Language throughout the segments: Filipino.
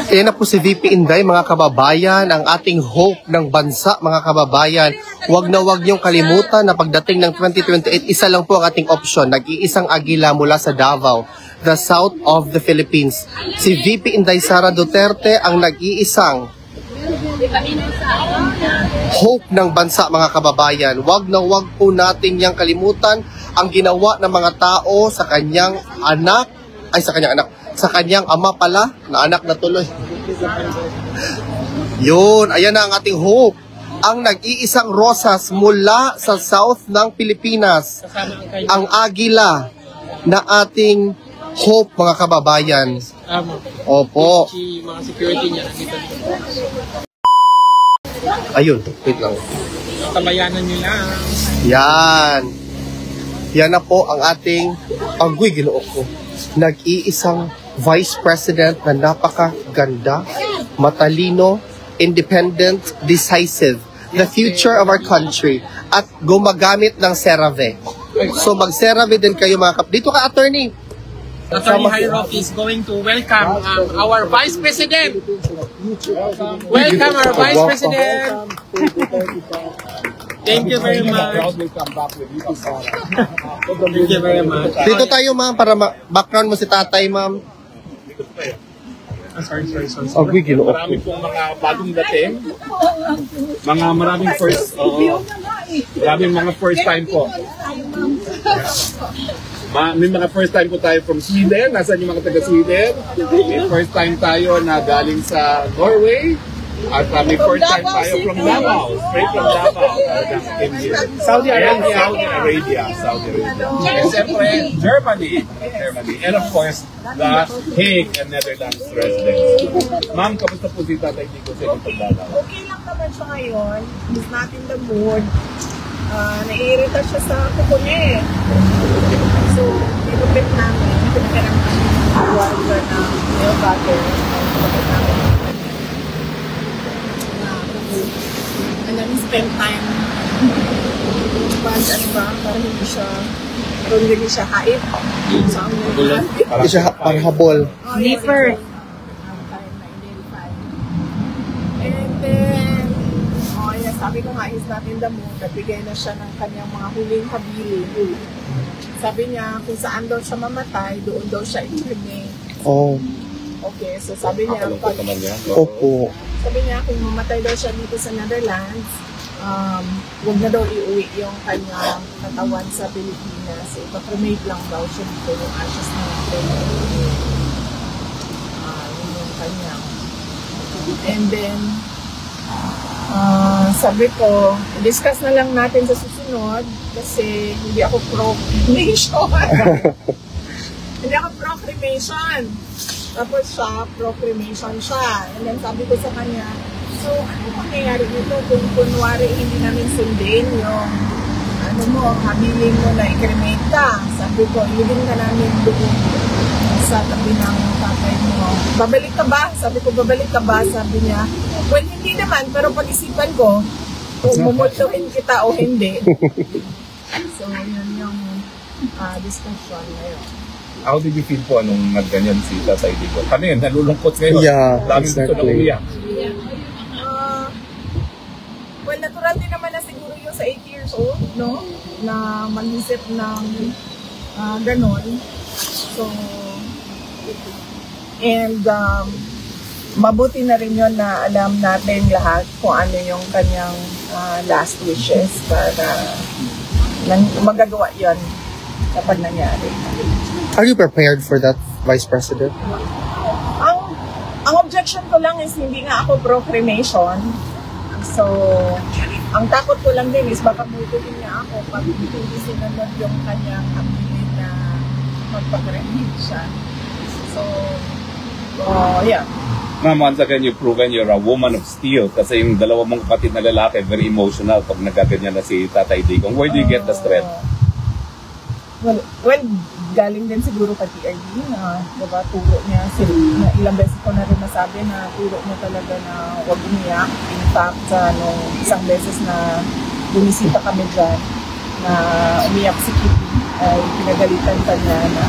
Yan na po si VP Inday, mga kababayan, ang ating hope ng bansa, mga kababayan. Huwag na huwag niyong kalimutan na pagdating ng 2028, isa lang po ang ating option. Nag-iisang agila mula sa Davao, the south of the Philippines. Si VP Inday Sara Duterte ang nag-iisang hope ng bansa, mga kababayan. Huwag na huwag po natin yang kalimutan ang ginawa ng mga tao sa kanyang anak, sa kanyang ama pala, na anak na tuloy. Yun, ayan na ang ating hope. Ang nag-iisang rosas mula sa south ng Pilipinas. Ang agila na ating hope, mga kababayan. Opo. Mga security niya. Ayun, wait lang. Kabayanan nyo lang. Yan. Yan na po ang ating, agoy, ginoo ko, nag-iisang Vice President na napakaganda, matalino, independent, decisive, the future of our country, at gumagamit ng CeraVe. So mag-CeraVe din kayo, mga dito ka, attorney. Attorney Hyrock is going to welcome our Vice President. Welcome our Vice President. Thank you very much. Thank you very much. Dito tayo, ma'am, para background mo si tatay, ma'am. Sorry. Marami pong mga bagong dating. Maraming first, maraming mga first time po. May mga first time po tayo from Sweden. Nasaan yung mga taga-Sweden? May first time tayo na galing sa Norway. At may first time tayo from Davao. Straight from Davao. Saudi Arabia. And siyempre, Germany. And of course, the Hague and Netherlands residents. Ma'am, kamusta po si Tatay Dico sa inyong pagdalaw? Okay lang naman siya ngayon. He's not in the mood. Naiirita siya sa kuko niya eh. So, nilupit namin. Pinagkarang kami ng water na nail butter. Nilupit namin. And then we spend time para hindi siya haip. So, ang Hindi siya parhabol. Nipper. And then, sabi ko nga, he's not in the mood. Nagbigay na siya ng kanyang mga huling habilin. Sabi niya, kung saan daw siya mamatay, doon daw siya i-cremate. Oh. Okay, so sabi niya, Opo. sabi niya, kung mamatay daw siya dito sa Netherlands, huwag na daw iuwi yung kanyang katawan sa Pilipinas. So, ipa-cremate lang daw siya dito, yung ashes na cremate. Yun yung kanyang. And then, sabi ko, discuss na lang natin sa susunod kasi hindi ako pro-cremation. Hindi ako pro-cremation. Tapos siya, pro-cremation siya. And then sabi ko sa kanya, so ano mangyayari nito kung kunwari hindi namin sundin yung ano mo, habilin mo na i-cremate ka. Sabi ko, ilibin ka namin doon sa tabi ng tatay mo. Babalik ka ba? Sabi ko, babalik ka ba? Sabi niya, well, hindi naman, pero pag-isipan ko kung mumultuin kita o hindi. So, yun yung discussion ngayon. How did you feel po nung nagganyan si Tatay Dico? Kami, nalulungkot ngayon. Yeah, Dami gusto na umiyak. Well, natural din naman na siguro yung sa 8 years old, no? Na mag-isip ng ganon. So, and mabuti na rin yun na alam natin lahat kung ano yung kanyang last wishes para magagawa yun kapag nangyari. Are you prepared for that, Vice President? Ang objection ko lang is hindi nga ako pro-cremation. So, ang takot ko lang din is baka multuhin niya ako pag hindi sinunod yung kanyang habilin na magpa-cremate siya. So, yeah. Ma'am, once again, you've proven you're a woman of steel kasi yung dalawa mong kapatid na lalaki, very emotional pag nagkaganyan na si Tatay Dico. Where do you get the strength? Well, galing din siguro kay PRD na diba, turo niya, na ilang beses ko na rin nasabi na turo niya talaga na huwag umiyak. In fact, nung isang beses na bumisita kami dyan, na umiyak si Kitty, ay pinagalitan ka niya na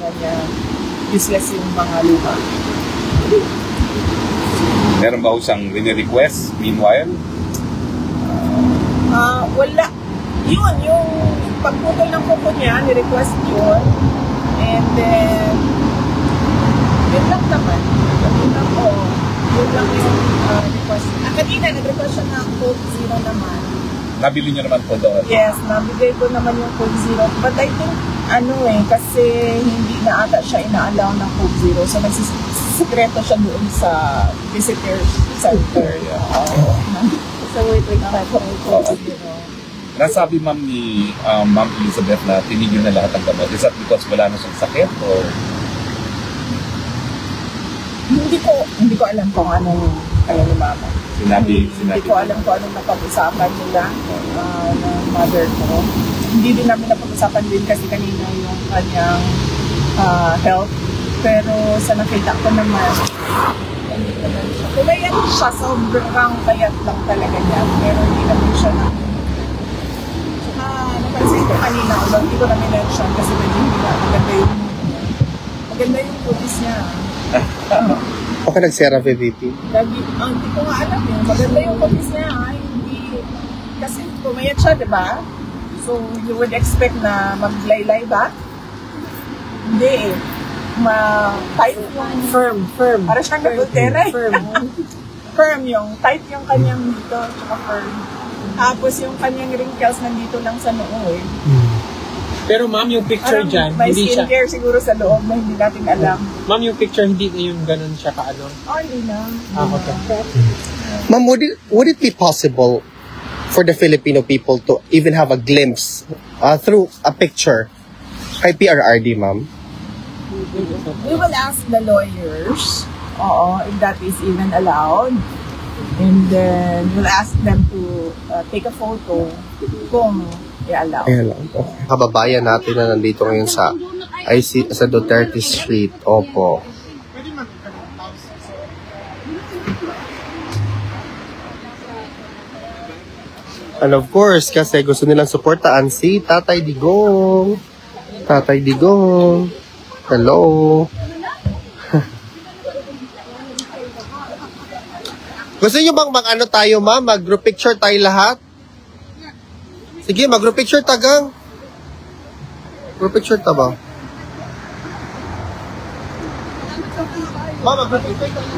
sabihan niya, useless yung mga luma. Meron ba ho siyang request meanwhile? Wala. Yun, yung pagputol ng kuko niya, ni-request yun. And then, yun lang naman. Yun lang yung request. Kanina, nag-request siya ng Coke Zero naman. Nabili niyo naman po doon? Yes, nabigay ko naman yung Coke Zero. But I think, kasi hindi na ata siya ina-allow ng Coke Zero. So, nagsisikreto siya doon sa visitor center. So, wait, Coke Zero. Nasabi ma'am ni Ma'am Elizabeth na tinigil na lahat ng gamot. Is that because wala na siyang sakit or? Hindi ko alam kung anong ni Mama. Sinabi. Hindi ko alam kung anong napag-usapan nila ng mother ko. Hindi din namin napag-usapan din kasi kanina yung kanyang health. Pero sa nakita ko naman, hindi naman siya. Kumayat siya, sobrang kayat lang talaga niya. Pero hindi naman siya napansin ko kanina, hindi ko na minention kasi medyo hindi na maganda yung putis niya. Okay, nag-CeraVe VP. Hindi ko nga alam yun. Maganda yung putis niya. Hindi, kasi pumayat siya, di ba? So, you would expect na maglaylay ba? Hindi eh. Tight yung... Firm. Para siyang nagultera eh. Firm yung, tight yung kanyang dito, tsaka firm. Tapos yung kanyang wrinkles nandito lang sa noo eh. Pero ma'am, yung picture dyan, may hindi siya... skincare siguro sa loob na hindi natin alam. Ma'am, yung picture, hindi na yung ganun siya kaano? Hindi na. Okay. Ma'am, would it be possible for the Filipino people to even have a glimpse through a picture kay PRRD, ma'am? We will ask the lawyers if that is even allowed. And then we'll ask them to take a photo kung i-allow. Ayan lang. Okay. Kababayan natin na nandito ngayon sa Duterte Street. Opo. And of course, kasi gusto nilang suportaan si Tatay Digong. Tatay Digong. Hello. Gusto niyo bang mag-ano tayo, ma'am? Mag-group picture tayo lahat? Sige, mag-group picture tagang. Group picture ta ba? Ma'am, mag-group picture tayo.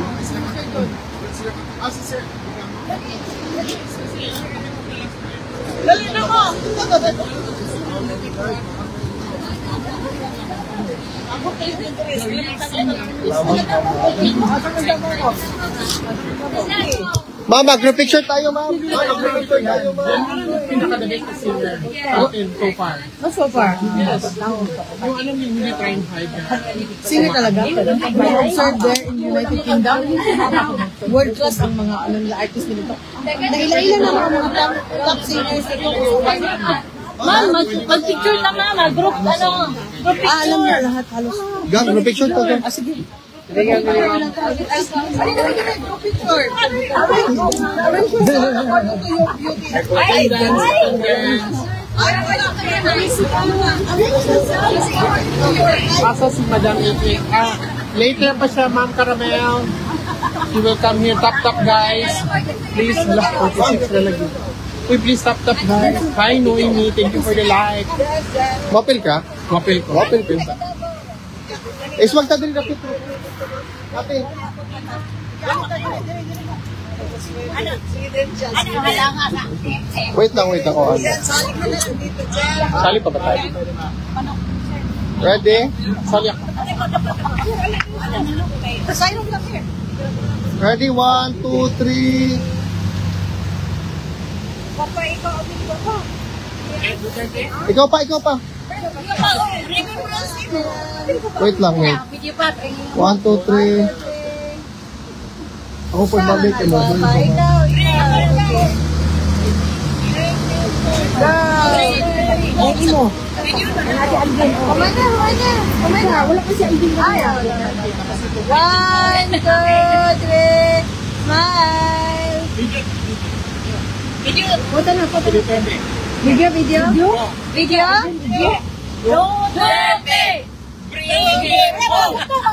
Dali na mo! Ma'am, mag-group picture tayo, ma'am. Mag-group picture tayo, ma'am. Pinaka-the-best na singer so far. So far? Yes. Yung ano yung hindi trying hard na. Singer talaga. I observed there in United Kingdom, world class ang mga artist nito. Naila-ila na mga top singers ito. Ma'am, mag-picture na ma'am. Group picture. Alam niya lahat halos. Gang, group picture tagang. Sige. Asa si Madam Ike. Later pa siya, Ma'am Caramel. She will come here. Tap, guys. Please, 46 na lagi. Uy, please tap, guys. Hi, Noemi. Thank you for the like. Mapil ka? Mapil ko. Mapil ka. Iswag ta din kapit. Mapil. Wait lang ako. Sali pa ba tayo? Ready? Sali ako. Ready? 1, 2, 3. Ikaw pa. Wait lang. 1, 2, 3. Ako po balik. Wala kasi ang din. 1, 2, 3, smile. Foto na. Video. Video? Duterte! Bravo!